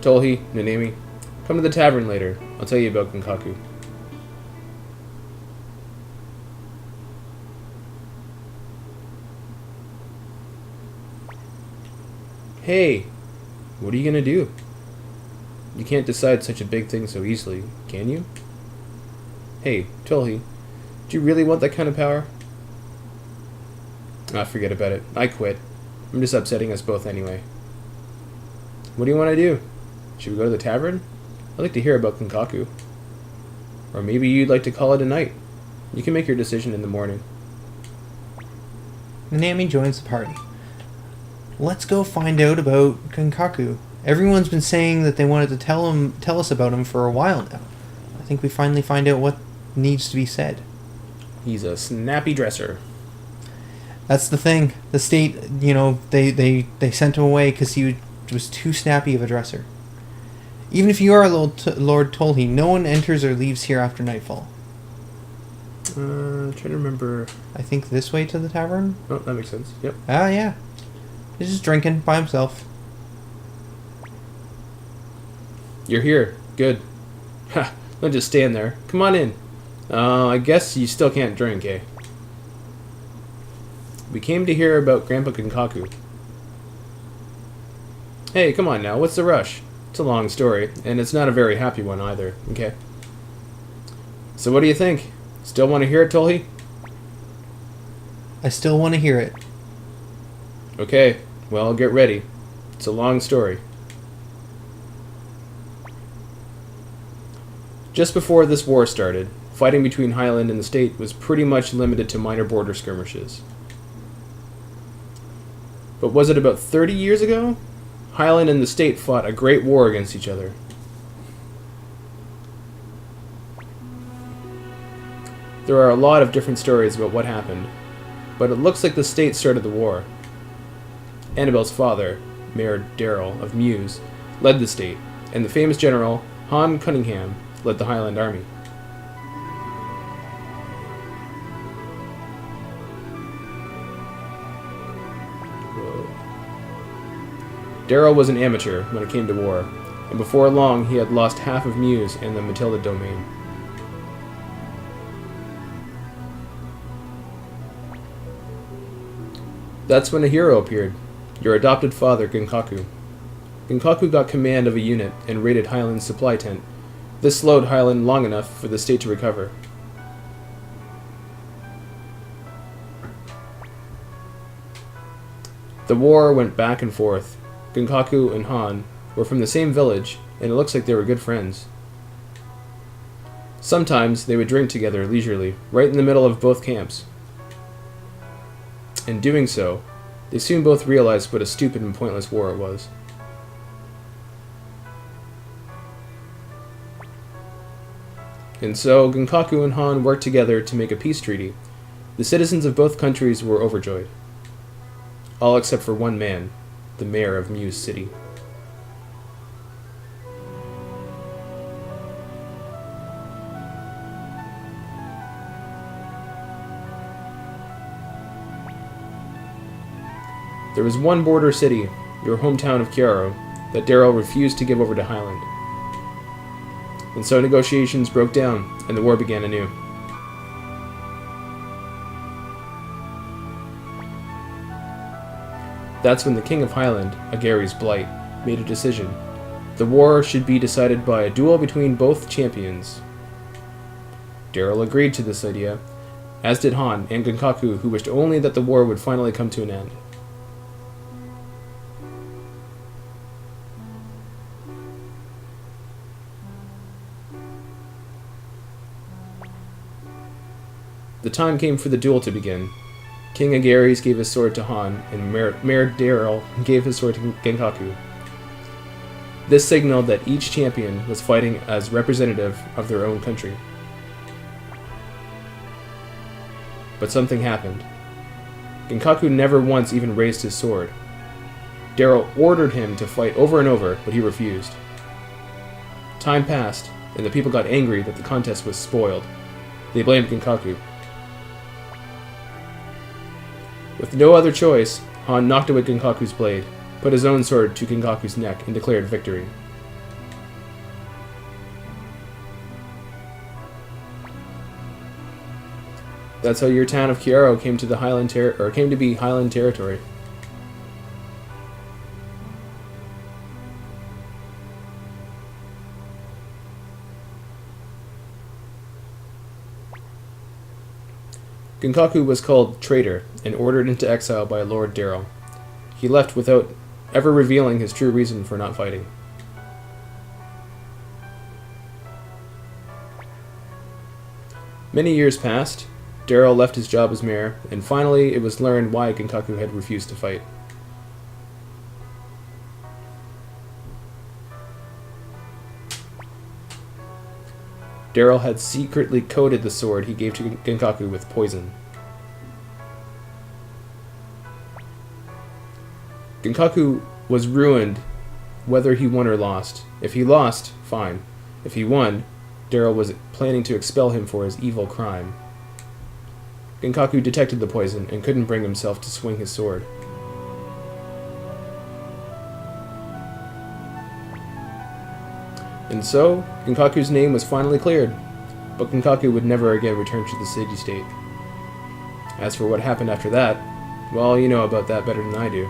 Tolhe, Nanami, come to the tavern later. I'll tell you about Genkaku. Hey, what are you gonna do? You can't decide such a big thing so easily, can you? Hey, Tolhe, do you really want that kind of power? Ah, forget about it. I quit. I'm just upsetting us both anyway. What do you want to do? Should we go to the tavern? I'd like to hear about Genkaku. Or maybe you'd like to call it a night. You can make your decision in the morning. Nanami joins the party. Let's go find out about Genkaku. Everyone's been saying that they wanted to tell us about him for a while now. I think we finally find out what needs to be said. He's a snappy dresser. That's the thing. The state, they sent him away because he was too snappy of a dresser. Even if you are Lord Tolhe, no one enters or leaves here after nightfall. Trying to remember. I think this way to the tavern? Oh, that makes sense. Yep. Ah, yeah. He's just drinking by himself. You're here. Good. Ha! Don't just stand there. Come on in. I guess you still can't drink, eh? We came to hear about Grandpa Genkaku. Hey, come on now. What's the rush? It's a long story, and it's not a very happy one either. Okay. So what do you think? Still want to hear it, Tolhe? I still want to hear it. Okay. Well, get ready. It's a long story. Just before this war started, fighting between Highland and the state was pretty much limited to minor border skirmishes. But was it about 30 years ago? Highland and the state fought a great war against each other. There are a lot of different stories about what happened, but it looks like the state started the war. Annabelle's father, Mayor Darrell of Mews, led the state, and the famous general, Han Cunningham, led the Highland army. Darrell was an amateur when it came to war, and before long he had lost half of Mews and the Matilda domain. That's when a hero appeared, your adopted father, Genkaku. Genkaku got command of a unit and raided Highland's supply tent. This slowed Highland long enough for the state to recover. The war went back and forth. Genkaku and Han were from the same village, and it looks like they were good friends. Sometimes they would drink together leisurely, right in the middle of both camps. In doing so, they soon both realized what a stupid and pointless war it was. And so, Genkaku and Han worked together to make a peace treaty. The citizens of both countries were overjoyed. All except for one man, the mayor of Mews City. There was one border city, your hometown of Chiaro, that Darrell refused to give over to Highland. And so negotiations broke down, and the war began anew. That's when the King of Highland, Agary's Blight, made a decision. The war should be decided by a duel between both champions. Darrell agreed to this idea, as did Han and Genkaku, who wished only that the war would finally come to an end. The time came for the duel to begin. King Agares gave his sword to Han, and Mayor Darrell gave his sword to Genkaku. This signaled that each champion was fighting as representative of their own country. But something happened. Genkaku never once even raised his sword. Darrell ordered him to fight over and over, but he refused. Time passed, and the people got angry that the contest was spoiled. They blamed Genkaku. With no other choice, Han knocked away Genkaku's blade, put his own sword to Genkaku's neck, and declared victory. That's how your town of Kiaro came to came to be Highland territory. Genkaku was called traitor and ordered into exile by Lord Darrell. He left without ever revealing his true reason for not fighting. Many years passed. Darrell left his job as mayor, and finally it was learned why Genkaku had refused to fight. Darrell had secretly coated the sword he gave to Genkaku with poison. Genkaku was ruined whether he won or lost. If he lost, fine. If he won, Darrell was planning to expel him for his evil crime. Genkaku detected the poison and couldn't bring himself to swing his sword. And so, Genkaku's name was finally cleared, but Genkaku would never again return to the city-state. As for what happened after that, well, you know about that better than I do.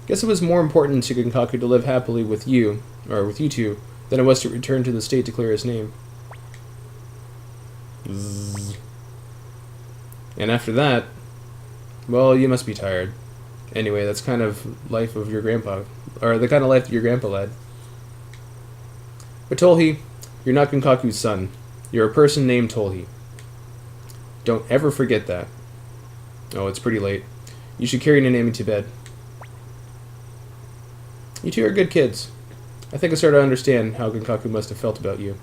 Guess it was more important to Genkaku to live happily with you two, than it was to return to the state to clear his name. Zzz. And after that, well, you must be tired. Anyway, that's kind of life of your grandpa, or the kind of life that your grandpa led. But Tolhe, you're not Genkaku's son. You're a person named Tolhe. Don't ever forget that. Oh, it's pretty late. You should carry Nanami to bed. You two are good kids. I think I start to understand how Genkaku must have felt about you.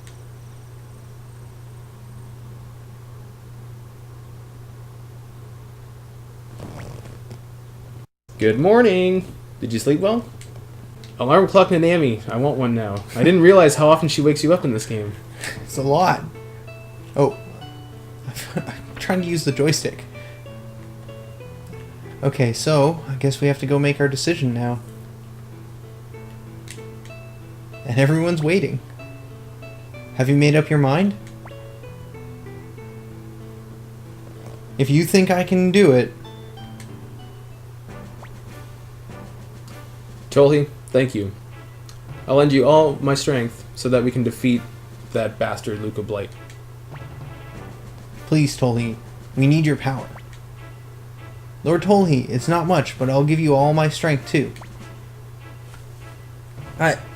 Good morning! Did you sleep well? Alarm clock Nanami. I want one now. I didn't realize how often she wakes you up in this game. It's a lot. Oh. I'm trying to use the joystick. Okay, so I guess we have to go make our decision now. And everyone's waiting. Have you made up your mind? If you think I can do it... Tolhe, thank you. I'll lend you all my strength so that we can defeat that bastard Luca Blight. Please, Tolhe, we need your power. Lord Tolhe, it's not much, but I'll give you all my strength too.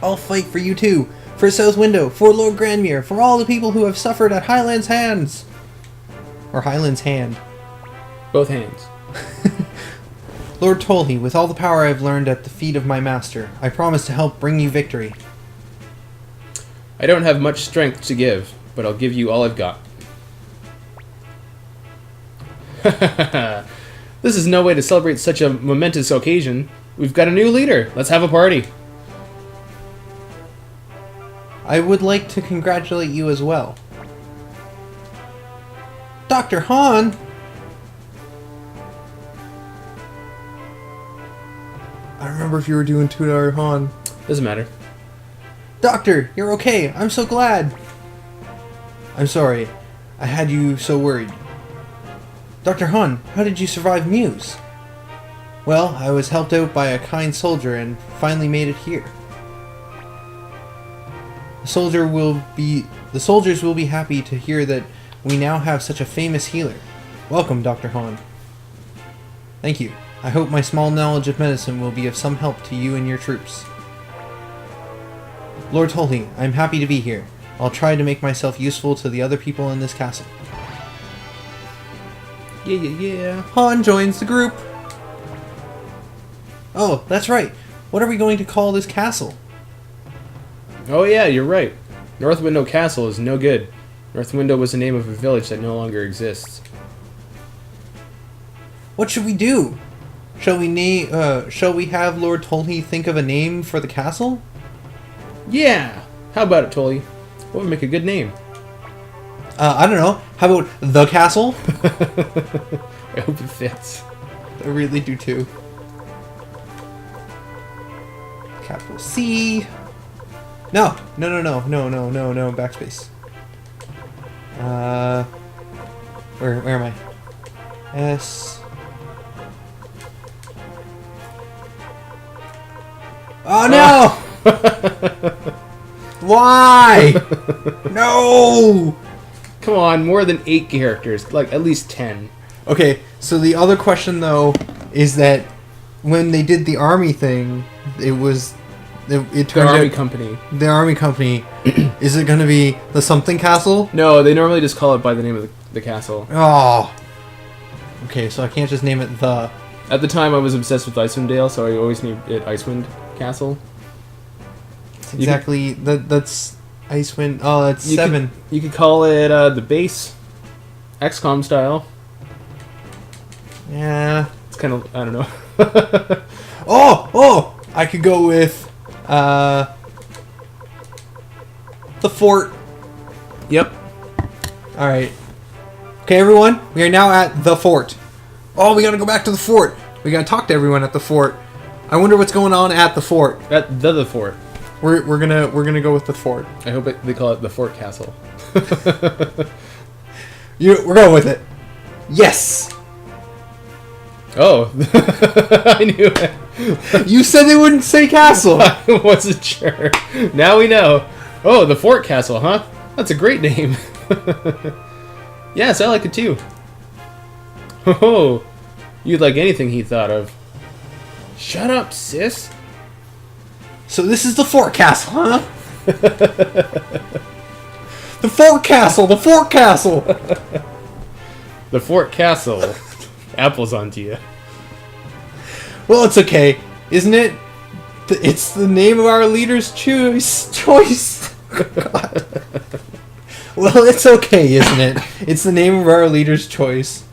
I'll fight for you too. For South Window, for Lord Grandmere, for all the people who have suffered at Highland's hands. Or Highland's hand. Both hands. Lord Tolhe, with all the power I've learned at the feet of my master, I promise to help bring you victory. I don't have much strength to give, but I'll give you all I've got. This is no way to celebrate such a momentous occasion. We've got a new leader. Let's have a party. I would like to congratulate you as well. Dr. Han! I remember if you were doing $2 Han. Doesn't matter. Doctor, you're okay. I'm so glad. I'm sorry. I had you so worried. Dr. Han, how did you survive Muse? Well, I was helped out by a kind soldier and finally made it here. The soldiers will be happy to hear that we now have such a famous healer. Welcome, Dr. Han. Thank you. I hope my small knowledge of medicine will be of some help to you and your troops. Lord Tolhe, I'm happy to be here. I'll try to make myself useful to the other people in this castle. Yeah. Han joins the group. Oh, that's right. What are we going to call this castle? Oh yeah, you're right. North Window Castle is no good. North Window was the name of a village that no longer exists. What should we do? Shall we have Lord Tolhe think of a name for the castle? Yeah! How about it, Tolhe? What would make a good name? I don't know. How about the castle? I hope it fits. I really do too. Capital C. No. Backspace. Where am I? S. Oh no! Why? No! Come on, more than 8 characters. Like, at least 10. Okay, so the other question, though, is that when they did the army thing, it turned out... The army company. Is it going to be the something castle? No, they normally just call it by the name of the castle. Oh. Okay, so I can't just name it the... At the time, I was obsessed with Icewind Dale, so I always named it Icewind Castle. Exactly. That's Icewind... Oh, that's 7. You could call it the base. XCOM style. Yeah. It's kind of... I don't know. Oh! I could go with... the fort. Yep. Alright. Okay, everyone. We are now at the fort. Oh, we gotta go back to the fort. We gotta talk to everyone at the fort. I wonder what's going on at the fort. At the fort. We're gonna go with the fort. I hope they call it the Fort Castle. We're going with it. Yes. Oh, I knew it. You said they wouldn't say castle. I wasn't sure. Now we know. Oh, the Fort Castle, huh? That's a great name. Yes, I like it too. Oh, you'd like anything he thought of. Shut up, sis. So this is the Fort Castle, huh? The Fort Castle! The Fort Castle! The Fort Castle. Apples onto you. Well, it's okay, isn't it? It's the name of our leader's choice. God. Well, it's okay, isn't it? It's the name of our leader's choice.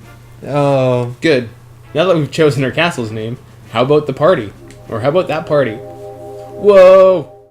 Oh. Good. Now that we've chosen our castle's name, how about the party? Or how about that party? Whoa!